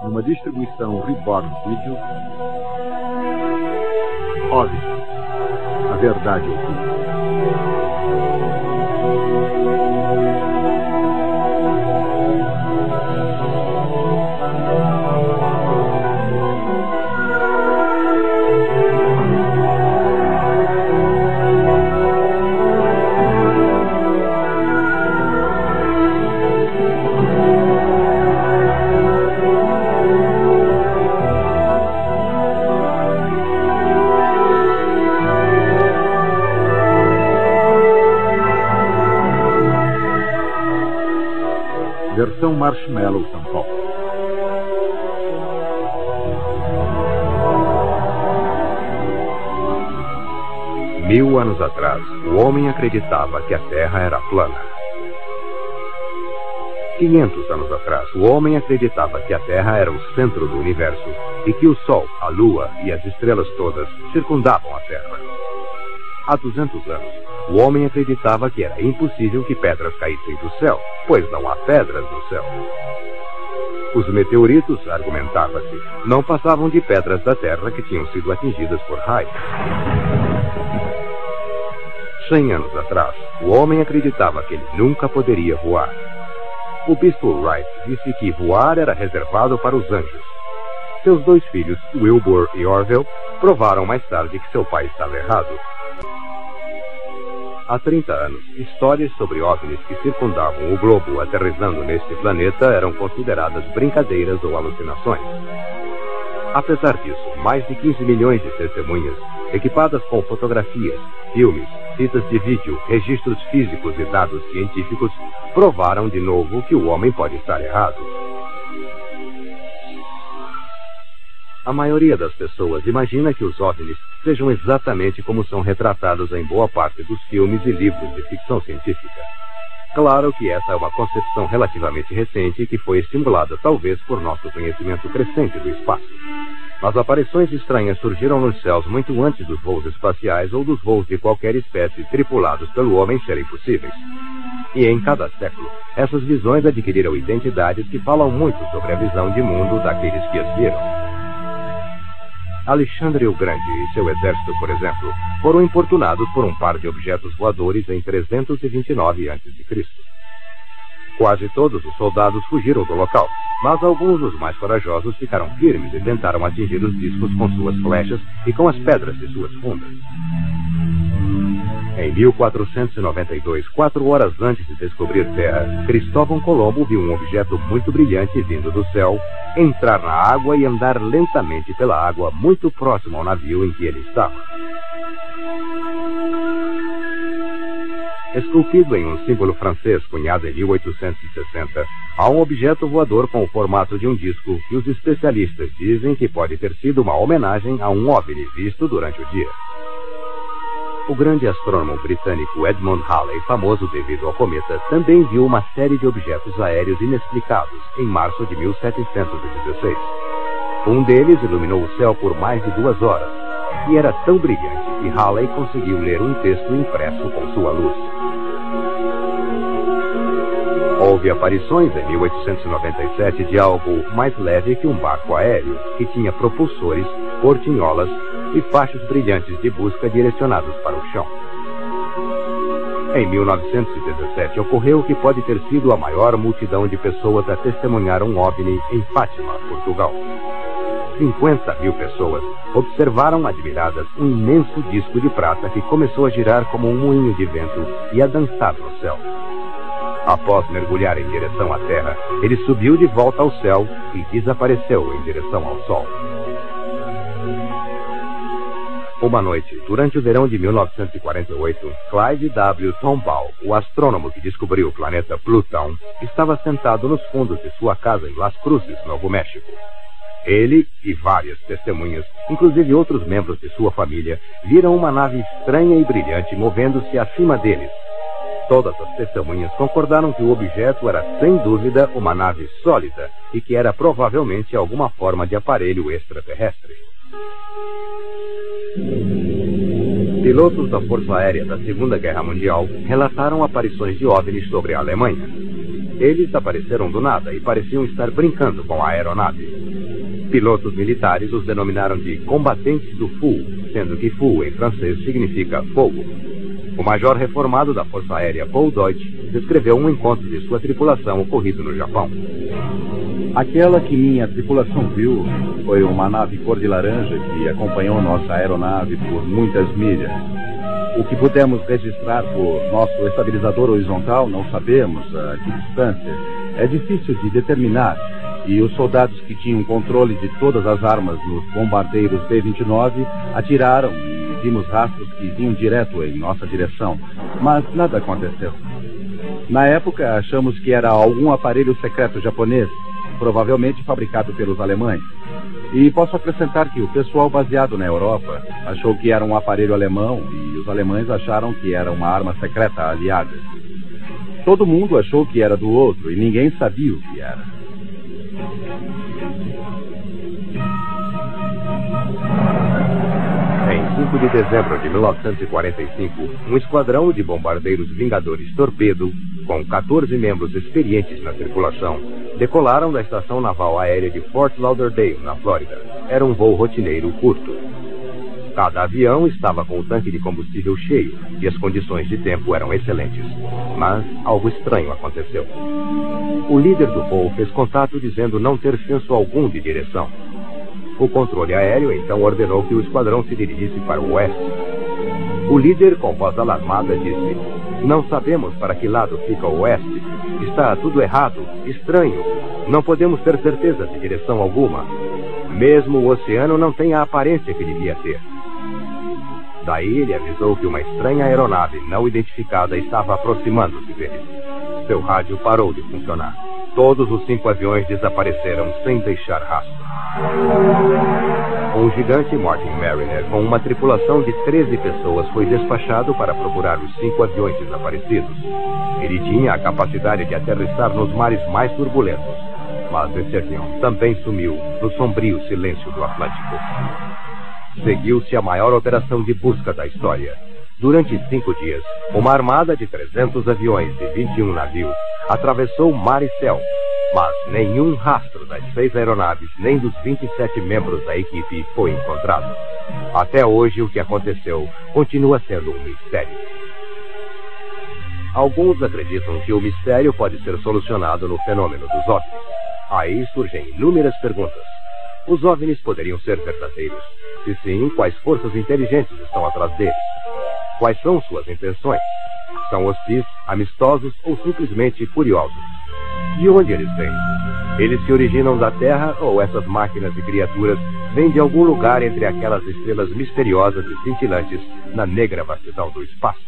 numa distribuição Reborn Video, OVNI, a verdade oculta. Versão Marshmallow, São Paulo. Mil anos atrás, o homem acreditava que a Terra era plana. 500 anos atrás, o homem acreditava que a Terra era o centro do universo e que o Sol, a Lua e as estrelas todas circundavam a Terra. Há 200 anos, o homem acreditava que era impossível que pedras caíssem do céu, pois não há pedras no céu. Os meteoritos, argumentava-se, não passavam de pedras da Terra que tinham sido atingidas por raios. 100 anos atrás, o homem acreditava que ele nunca poderia voar. O bispo Wright disse que voar era reservado para os anjos. Seus 2 filhos, Wilbur e Orville, provaram mais tarde que seu pai estava errado. Há 30 anos, histórias sobre OVNIs que circundavam o globo aterrissando neste planeta eram consideradas brincadeiras ou alucinações. Apesar disso, mais de 15 milhões de testemunhas, equipadas com fotografias, filmes, fitas de vídeo, registros físicos e dados científicos, provaram de novo que o homem pode estar errado. A maioria das pessoas imagina que os OVNIs sejam exatamente como são retratados em boa parte dos filmes e livros de ficção científica. Claro que essa é uma concepção relativamente recente que foi estimulada talvez por nosso conhecimento crescente do espaço. Mas aparições estranhas surgiram nos céus muito antes dos voos espaciais ou dos voos de qualquer espécie tripulados pelo homem serem possíveis. E em cada século, essas visões adquiriram identidades que falam muito sobre a visão de mundo daqueles que as viram. Alexandre o Grande e seu exército, por exemplo, foram importunados por um par de objetos voadores em 329 a.C. Quase todos os soldados fugiram do local, mas alguns dos mais corajosos ficaram firmes e tentaram atingir os discos com suas flechas e com as pedras de suas fundas. Em 1492, 4 horas antes de descobrir Terra, Cristóvão Colombo viu um objeto muito brilhante vindo do céu, entrar na água e andar lentamente pela água muito próximo ao navio em que ele estava. Esculpido em um símbolo francês cunhado em 1860, há um objeto voador com o formato de um disco que os especialistas dizem que pode ter sido uma homenagem a um OVNI visto durante o dia. O grande astrônomo britânico Edmund Halley, famoso devido ao cometa, também viu uma série de objetos aéreos inexplicados em março de 1716. Um deles iluminou o céu por mais de 2 horas, e era tão brilhante que Halley conseguiu ler um texto impresso com sua luz. Houve aparições em 1897 de algo mais leve que um barco aéreo, que tinha propulsores, portinholas e fachos brilhantes de busca direcionados para o chão. Em 1917 ocorreu o que pode ter sido a maior multidão de pessoas a testemunhar um OVNI em Fátima, Portugal. 50 mil pessoas observaram admiradas um imenso disco de prata que começou a girar como um moinho de vento e a dançar no céu. Após mergulhar em direção à Terra, ele subiu de volta ao céu e desapareceu em direção ao Sol. Uma noite, durante o verão de 1948, Clyde W. Tombaugh, o astrônomo que descobriu o planeta Plutão, estava sentado nos fundos de sua casa em Las Cruces, Novo México. Ele e várias testemunhas, inclusive outros membros de sua família, viram uma nave estranha e brilhante movendo-se acima deles. Todas as testemunhas concordaram que o objeto era, sem dúvida, uma nave sólida e que era provavelmente alguma forma de aparelho extraterrestre. Pilotos da Força Aérea da Segunda Guerra Mundial relataram aparições de OVNIs sobre a Alemanha. Eles apareceram do nada e pareciam estar brincando com a aeronave. Pilotos militares os denominaram de combatentes do Fu, sendo que Fu em francês significa fogo. O major reformado da Força Aérea Paul Deutsch descreveu um encontro de sua tripulação ocorrido no Japão. Aquela que minha tripulação viu foi uma nave cor de laranja que acompanhou nossa aeronave por muitas milhas. O que pudemos registrar por nosso estabilizador horizontal não sabemos a que distância. É difícil de determinar, e os soldados que tinham controle de todas as armas nos bombardeiros B-29 atiraram e vimos rastros que vinham direto em nossa direção, mas nada aconteceu. Na época, achamos que era algum aparelho secreto japonês, provavelmente fabricado pelos alemães. E posso acrescentar que o pessoal baseado na Europa achou que era um aparelho alemão e os alemães acharam que era uma arma secreta aliada. Todo mundo achou que era do outro e ninguém sabia o que era. Em 5 de dezembro de 1945, um esquadrão de bombardeiros Vingadores Torpedo, com 14 membros experientes na tripulação, decolaram da Estação Naval Aérea de Fort Lauderdale, na Flórida. Era um voo rotineiro curto. Cada avião estava com o tanque de combustível cheio e as condições de tempo eram excelentes. Mas algo estranho aconteceu. O líder do voo fez contato dizendo não ter senso algum de direção. O controle aéreo então ordenou que o esquadrão se dirigisse para o oeste. O líder, com voz alarmada, disse: "Não sabemos para que lado fica o oeste. Está tudo errado, estranho. Não podemos ter certeza de direção alguma. Mesmo o oceano não tem a aparência que devia ter." Daí ele avisou que uma estranha aeronave não identificada estava aproximando-se dele. Seu rádio parou de funcionar. Todos os 5 aviões desapareceram sem deixar rastro. Um gigante Martin Mariner com uma tripulação de 13 pessoas foi despachado para procurar os 5 aviões desaparecidos. Ele tinha a capacidade de aterrissar nos mares mais turbulentos, mas esse avião também sumiu no sombrio silêncio do Atlântico. Seguiu-se a maior operação de busca da história. Durante 5 dias, uma armada de 300 aviões e 21 navios atravessou mar e céu, mas nenhum rastro das 6 aeronaves nem dos 27 membros da equipe foi encontrado. Até hoje, o que aconteceu continua sendo um mistério. Alguns acreditam que o mistério pode ser solucionado no fenômeno dos OVNIs. Aí surgem inúmeras perguntas. Os OVNIs poderiam ser verdadeiros? Se sim, quais forças inteligentes estão atrás deles? Quais são suas intenções? São hostis, amistosos ou simplesmente curiosos? De onde eles vêm? Eles se originam da Terra ou essas máquinas e criaturas vêm de algum lugar entre aquelas estrelas misteriosas e cintilantes na negra vastidão do espaço?